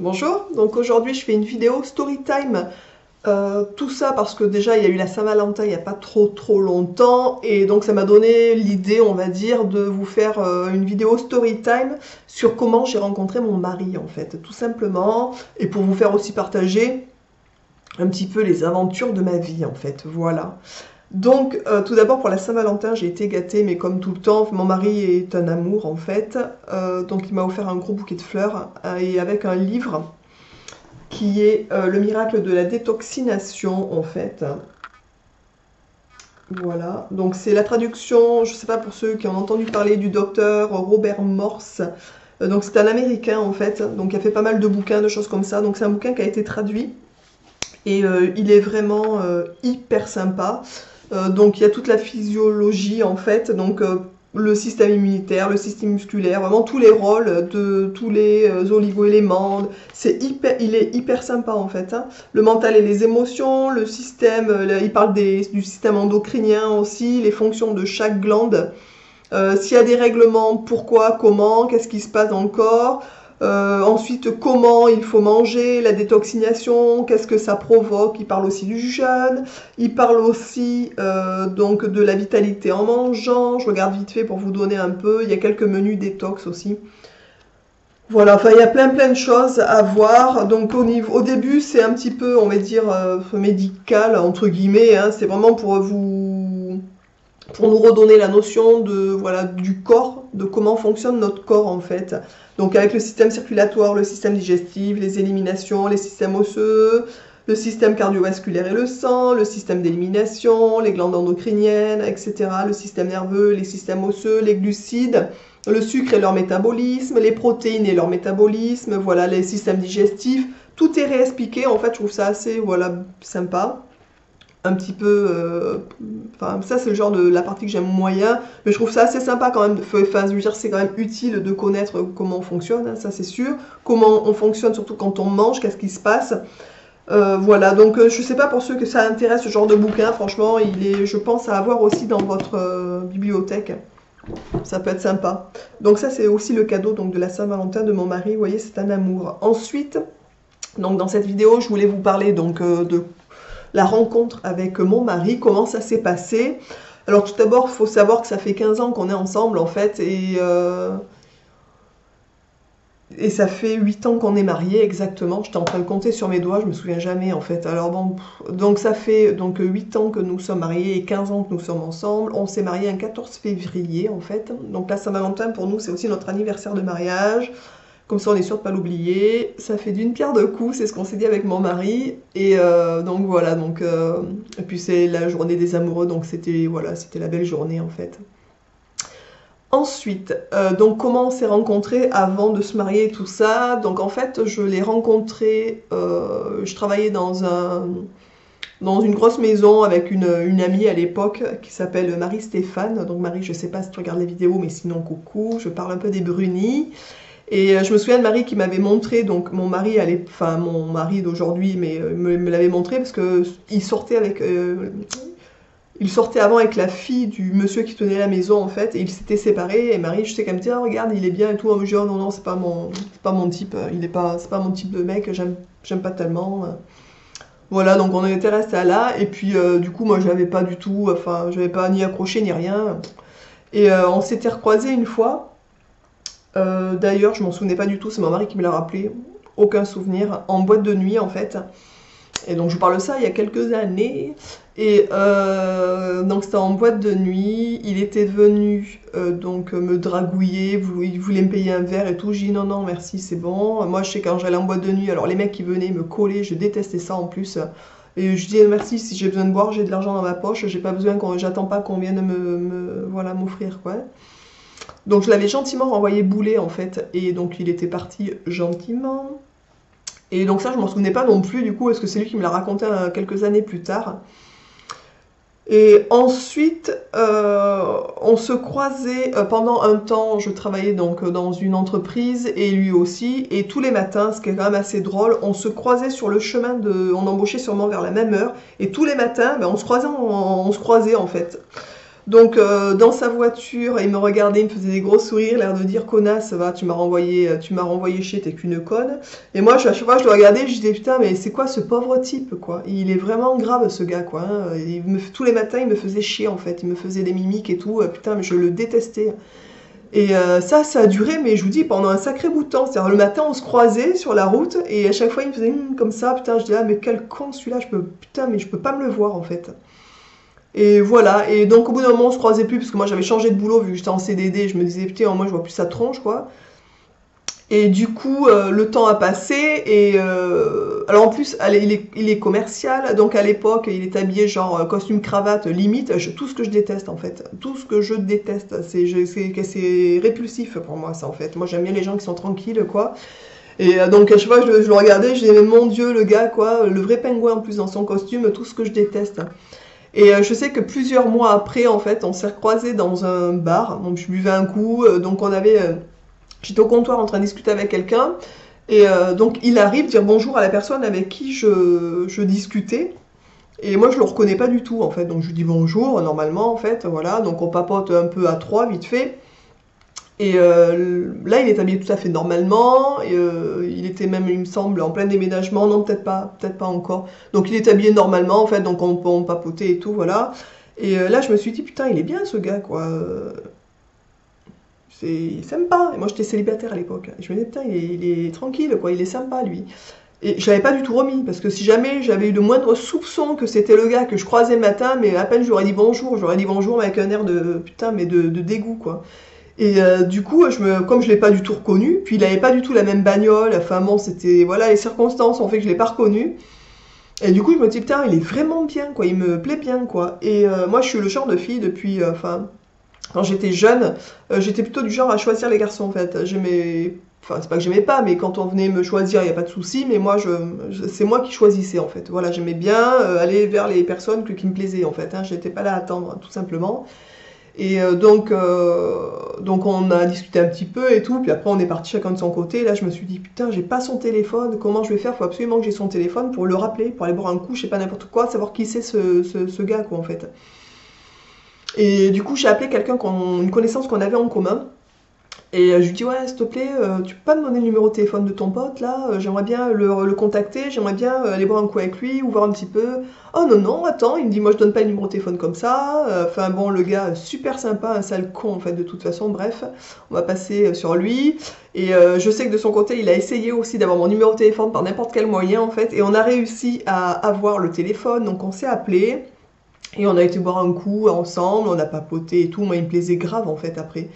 Bonjour, donc aujourd'hui je fais une vidéo story time. Tout ça parce que déjà il y a eu la Saint-Valentin il n'y a pas trop longtemps et donc ça m'a donné l'idée, on va dire, de vous faire une vidéo story time sur comment j'ai rencontré mon mari en fait, tout simplement, et pour vous faire aussi partager un petit peu les aventures de ma vie en fait, voilà. Donc tout d'abord pour la Saint-Valentin j'ai été gâtée mais comme tout le temps, mon mari est un amour en fait. Donc il m'a offert un gros bouquet de fleurs et avec un livre qui est le miracle de la détoxination en fait. Voilà, donc c'est la traduction, je sais pas pour ceux qui ont entendu parler du docteur Robert Morse. Donc c'est un américain en fait, donc il a fait pas mal de bouquins, de choses comme ça. Donc c'est un bouquin qui a été traduit et il est vraiment hyper sympa. Donc il y a toute la physiologie en fait, donc le système immunitaire, le système musculaire, vraiment tous les rôles de tous les oligo-éléments. Il est hyper sympa en fait, hein. Le mental et les émotions, le système, il parle du système endocrinien aussi, les fonctions de chaque glande. S'il y a des règlements, pourquoi, comment, qu'est-ce qui se passe dans le corps. Ensuite, comment il faut manger, la détoxination, qu'est-ce que ça provoque. Il parle aussi du jeûne, il parle aussi donc de la vitalité en mangeant. Je regarde vite fait pour vous donner un peu. Il y a quelques menus détox aussi. Voilà, enfin il y a plein de choses à voir. Donc au début c'est un petit peu, on va dire, médical entre guillemets, hein. C'est vraiment pour nous redonner la notion de voilà du corps, de comment fonctionne notre corps en fait. Donc avec le système circulatoire, le système digestif, les éliminations, les systèmes osseux, le système cardiovasculaire et le sang, le système d'élimination, les glandes endocriniennes, etc., le système nerveux, les systèmes osseux, les glucides, le sucre et leur métabolisme, les protéines et leur métabolisme, voilà, les systèmes digestifs, tout est réexpliqué. En fait, je trouve ça assez voilà sympa, un petit peu, enfin ça c'est le genre de la partie que j'aime moyen, mais je trouve ça assez sympa quand même. Enfin je veux dire, c'est quand même utile de connaître comment on fonctionne, hein, ça c'est sûr, comment on fonctionne surtout quand on mange, qu'est-ce qui se passe. Voilà, donc je sais pas pour ceux que ça intéresse ce genre de bouquin, franchement il est, je pense, à avoir aussi dans votre bibliothèque, ça peut être sympa. Donc ça c'est aussi le cadeau donc de la Saint-Valentin de mon mari, vous voyez, c'est un amour. Ensuite, donc dans cette vidéo je voulais vous parler donc de la rencontre avec mon mari, comment ça s'est passé. Alors tout d'abord, il faut savoir que ça fait 15 ans qu'on est ensemble en fait, et ça fait 8 ans qu'on est mariés exactement. J'étais en train de compter sur mes doigts, je me souviens jamais en fait. Alors bon, donc ça fait donc 8 ans que nous sommes mariés et 15 ans que nous sommes ensemble. On s'est mariés un 14 février en fait. Donc la Saint-Valentin pour nous c'est aussi notre anniversaire de mariage. Comme ça, on est sûr de ne pas l'oublier. Ça fait d'une pierre deux coups, c'est ce qu'on s'est dit avec mon mari. Et donc voilà, et puis c'est la journée des amoureux, donc c'était voilà, c'était la belle journée en fait. Ensuite, donc comment on s'est rencontrés avant de se marier et tout ça. Donc en fait, je l'ai rencontré, je travaillais dans une grosse maison avec une amie à l'époque qui s'appelle Marie-Stéphane. Donc Marie, je sais pas si tu regardes les vidéos, mais sinon coucou, je parle un peu des Brunis. Et je me souviens de Marie qui m'avait montré, donc mon mari, enfin mon mari d'aujourd'hui, mais me l'avait montré parce que il sortait avant avec la fille du monsieur qui tenait la maison en fait, et ils s'étaient séparés. Et Marie, je sais qu'elle me dit, ah, regarde, il est bien et tout. Je dis, oh, non non, c'est pas mon type, c'est pas mon type de mec, j'aime pas tellement. Voilà, donc on était restés là. Et puis du coup, moi, j'avais pas du tout, enfin, j'avais pas ni accroché ni rien. Et on s'était recroisés une fois. D'ailleurs, je m'en souvenais pas du tout, c'est mon mari qui me l'a rappelé. Aucun souvenir, en boîte de nuit en fait. Et donc je vous parle de ça il y a quelques années. Et donc c'était en boîte de nuit. Il était venu donc me dragouiller, il voulait me payer un verre et tout. J'ai dit non, non, merci, c'est bon. Moi je sais quand j'allais en boîte de nuit, alors les mecs qui venaient me coller, je détestais ça en plus. Et je dis merci, si j'ai besoin de boire, j'ai de l'argent dans ma poche, j'ai pas besoin j'attends pas qu'on vienne voilà, m'offrir quoi. Donc je l'avais gentiment renvoyé bouler en fait, et donc il était parti gentiment. Et donc ça je m'en souvenais pas non plus du coup, est-ce que c'est lui qui me l'a raconté quelques années plus tard. Et ensuite on se croisait pendant un temps, je travaillais donc dans une entreprise et lui aussi, et tous les matins, ce qui est quand même assez drôle, on se croisait sur le chemin on embauchait sûrement vers la même heure, et tous les matins ben, on se croisait en fait. Donc dans sa voiture, il me regardait, il me faisait des gros sourires, l'air de dire connasse, va, tu m'as renvoyé chier, t'es qu'une conne. Et moi, à chaque fois, je le regardais, je disais putain, mais c'est quoi ce pauvre type, quoi. Il est vraiment grave, ce gars, quoi. Hein. Tous les matins, il me faisait chier, en fait. Il me faisait des mimiques et tout. Putain, mais je le détestais. Et ça a duré, mais je vous dis, pendant un sacré bout de temps. C'est-à-dire, le matin, on se croisait sur la route, et à chaque fois, il me faisait comme ça. Putain, je disais, ah, mais quel con celui-là, putain, mais je peux pas me le voir, en fait. Et voilà, et donc au bout d'un moment on se croisait plus parce que moi j'avais changé de boulot vu que j'étais en CDD, je me disais putain moi je vois plus sa tronche quoi. Et du coup le temps a passé et alors en plus il est commercial donc à l'époque il est habillé genre costume cravate limite, tout ce que je déteste en fait, tout ce que je déteste, c'est répulsif pour moi ça en fait. Moi j'aime bien les gens qui sont tranquilles quoi. Et donc à chaque fois je le regardais, je disais mais mon Dieu le gars quoi, le vrai pingouin en plus dans son costume, tout ce que je déteste. Et je sais que plusieurs mois après, en fait, on s'est recroisés dans un bar. Donc je buvais un coup. Donc j'étais au comptoir en train de discuter avec quelqu'un. Et donc il arrive dire bonjour à la personne avec qui je discutais. Et moi je le reconnais pas du tout en fait. Donc je lui dis bonjour normalement en fait. Voilà. Donc on papote un peu à trois vite fait. Et là, il est habillé tout à fait normalement. Et, il était même, il me semble, en plein déménagement. Non, peut-être pas encore. Donc, il est habillé normalement, en fait. Donc, on papotait et tout, voilà. Et là, je me suis dit, putain, il est bien ce gars, quoi. C'est sympa. Et moi, j'étais célibataire à l'époque. Et je me disais, putain, il est tranquille, quoi. Il est sympa, lui. Et je l'avais pas du tout remis. Parce que si jamais j'avais eu le moindre soupçon que c'était le gars que je croisais le matin, mais à peine j'aurais dit bonjour, mais avec un air de, putain, mais de dégoût, quoi. Et du coup, comme je l'ai pas du tout reconnu, puis il avait pas du tout la même bagnole, enfin bon, c'était, voilà, les circonstances ont fait que je l'ai pas reconnu. Et du coup, je me dis, putain, il est vraiment bien, quoi, il me plaît bien, quoi. Et moi, je suis le genre de fille depuis, enfin, quand j'étais jeune, j'étais plutôt du genre à choisir les garçons, en fait. Enfin, c'est pas que j'aimais pas, mais quand on venait me choisir, il y a pas de souci, mais moi, c'est moi qui choisissais, en fait. Voilà, j'aimais bien aller vers les personnes qui me plaisaient, en fait. Hein. J'étais pas là à attendre, tout simplement. Et donc on a discuté un petit peu et tout, puis après on est parti chacun de son côté. Et là je me suis dit putain j'ai pas son téléphone, comment je vais faire? Faut absolument que j'ai son téléphone pour le rappeler, pour aller boire un coup, je sais pas n'importe quoi, savoir qui c'est ce gars quoi en fait. Et du coup j'ai appelé une connaissance qu'on avait en commun. Et je lui dis ouais s'il te plaît tu peux pas me donner le numéro de téléphone de ton pote là, j'aimerais bien le contacter, j'aimerais bien aller boire un coup avec lui ou voir un petit peu. Oh non non attends, il me dit moi je donne pas le numéro de téléphone comme ça. Enfin bon le gars super sympa, un sale con en fait de toute façon, bref on va passer sur lui. Et je sais que de son côté il a essayé aussi d'avoir mon numéro de téléphone par n'importe quel moyen en fait, et on a réussi à avoir le téléphone, donc on s'est appelé. Et on a été boire un coup ensemble, on a papoté et tout, moi il me plaisait grave en fait après.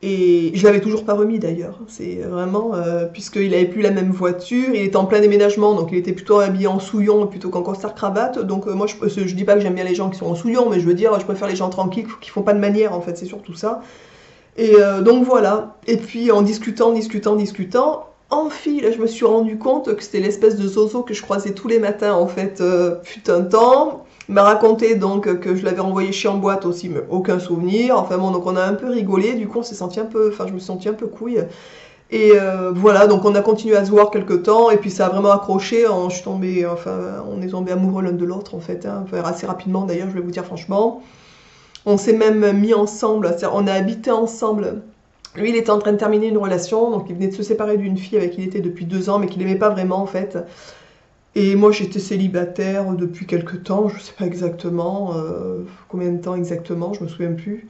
Et je l'avais toujours pas remis d'ailleurs. C'est vraiment, puisqu'il avait plus la même voiture, il était en plein déménagement, donc il était plutôt habillé en souillon plutôt qu'en costard-cravate. Donc moi, je dis pas que j'aime bien les gens qui sont en souillon, mais je veux dire, je préfère les gens tranquilles qui font pas de manière, en fait, c'est surtout ça. Et donc voilà. Et puis en discutant, en fil, je me suis rendu compte que c'était l'espèce de zozo que je croisais tous les matins, en fait, fut un temps. Il m'a raconté donc que je l'avais renvoyé chier en boîte aussi, mais aucun souvenir. Enfin bon, donc on a un peu rigolé, du coup on s'est senti un peu, enfin je me suis sentie un peu couille. Et voilà, donc on a continué à se voir quelques temps, et puis ça a vraiment accroché. Je suis tombée, enfin on est tombés amoureux l'un de l'autre en fait, hein, enfin, assez rapidement d'ailleurs, je vais vous dire franchement. On s'est même mis ensemble, c'est-à-dire on a habité ensemble. Lui il était en train de terminer une relation, donc il venait de se séparer d'une fille avec qui il était depuis 2 ans, mais qu'il n'aimait pas vraiment en fait. Et moi j'étais célibataire depuis quelque temps, je sais pas exactement combien de temps exactement, je me souviens plus.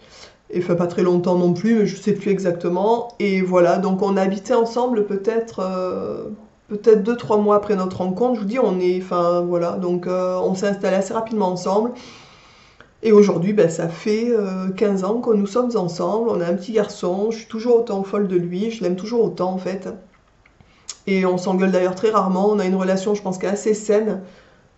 Et enfin pas très longtemps non plus, mais je sais plus exactement. Et voilà, donc on a habité ensemble peut-être 2-3 mois après notre rencontre. Je vous dis, enfin voilà, donc on s'est installé assez rapidement ensemble. Et aujourd'hui, ben, ça fait 15 ans que nous sommes ensemble. On a un petit garçon, je suis toujours autant folle de lui, je l'aime toujours autant en fait. Et on s'engueule d'ailleurs très rarement. On a une relation, je pense, qui est assez saine.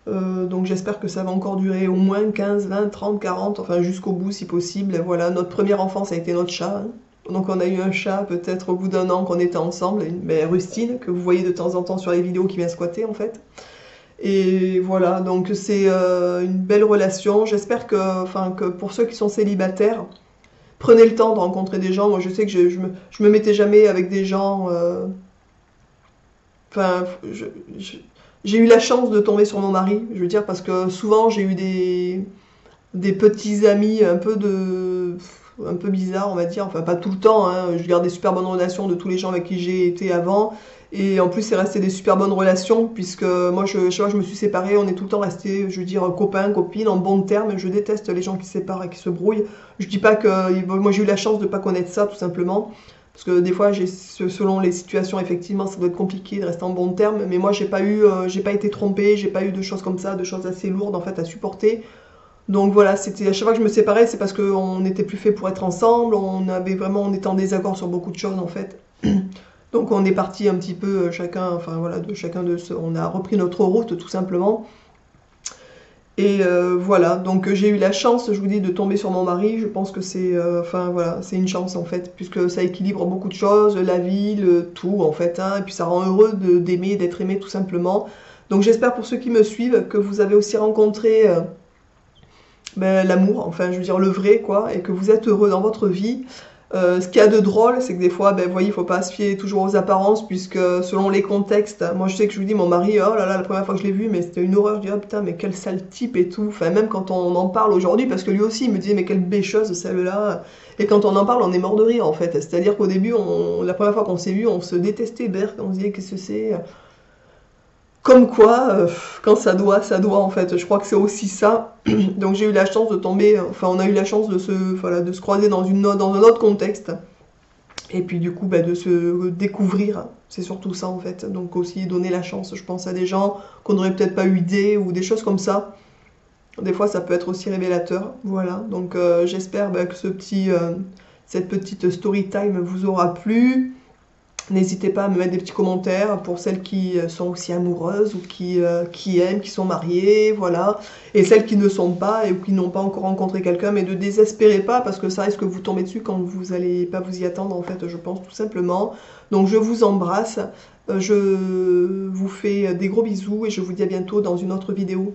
Donc j'espère que ça va encore durer au moins 15, 20, 30, 40, enfin jusqu'au bout si possible. Et voilà, notre premier enfant, ça a été notre chat. Hein. Donc on a eu un chat peut-être au bout d'un an qu'on était ensemble, Rustine, que vous voyez de temps en temps sur les vidéos qui vient squatter en fait. Et voilà, donc c'est une belle relation. J'espère que pour ceux qui sont célibataires, prenez le temps de rencontrer des gens. Moi je sais que je me mettais jamais avec des gens... Enfin, j'ai eu la chance de tomber sur mon mari, je veux dire, parce que souvent j'ai eu des petits amis un peu bizarres, on va dire. Enfin, pas tout le temps, hein. Je garde des super bonnes relations de tous les gens avec qui j'ai été avant. Et en plus, c'est resté des super bonnes relations, puisque moi, chaque fois que je me suis séparée, on est tout le temps resté, je veux dire, copains, copines, en bons termes. Je déteste les gens qui se séparent et qui se brouillent. Je dis pas que... Moi, j'ai eu la chance de pas connaître ça, tout simplement. Parce que des fois, selon les situations, effectivement, ça doit être compliqué de rester en bons termes. Mais moi, j'ai pas été trompée, j'ai pas eu de choses comme ça, de choses assez lourdes, en fait, à supporter. Donc voilà, c'était à chaque fois que je me séparais, c'est parce qu'on n'était plus fait pour être ensemble, on était en désaccord sur beaucoup de choses en fait. Donc on est parti un petit peu chacun, enfin voilà, on a repris notre route tout simplement. Et voilà, donc j'ai eu la chance, je vous dis, de tomber sur mon mari. Je pense que enfin voilà, c'est une chance en fait, puisque ça équilibre beaucoup de choses, la vie, tout en fait, hein, et puis ça rend heureux d'aimer, d'être aimé tout simplement. Donc j'espère pour ceux qui me suivent que vous avez aussi rencontré ben, l'amour, enfin je veux dire le vrai quoi, et que vous êtes heureux dans votre vie. Ce qu'il y a de drôle, c'est que des fois, ben, vous voyez, il faut pas se fier toujours aux apparences, puisque selon les contextes, moi je sais que je vous dis, mon mari, oh là là, la première fois que je l'ai vu, mais c'était une horreur, je dis, oh putain, mais quel sale type et tout, enfin même quand on en parle aujourd'hui, parce que lui aussi, il me disait, mais quelle bêcheuse celle-là, et quand on en parle, on est mort de rire en fait, c'est-à-dire qu'au début, la première fois qu'on s'est vu, on se détestait, berk, on se disait, qu'est-ce que c'est, comme quoi, quand ça doit en fait. Je crois que c'est aussi ça. Donc j'ai eu la chance de tomber, enfin on a eu la chance voilà, de se croiser dans dans un autre contexte. Et puis du coup, bah, de se découvrir. C'est surtout ça en fait. Donc aussi donner la chance, je pense, à des gens qu'on n'aurait peut-être pas eu idée ou des choses comme ça. Des fois, ça peut être aussi révélateur. Voilà. Donc j'espère bah, que cette petite story time vous aura plu. N'hésitez pas à me mettre des petits commentaires pour celles qui sont aussi amoureuses ou qui aiment, qui sont mariées, voilà. Et celles qui ne sont pas et ou qui n'ont pas encore rencontré quelqu'un, mais ne désespérez pas parce que ça risque de vous tomber dessus quand vous n'allez pas vous y attendre, en fait, je pense, tout simplement. Donc je vous embrasse, je vous fais des gros bisous et je vous dis à bientôt dans une autre vidéo.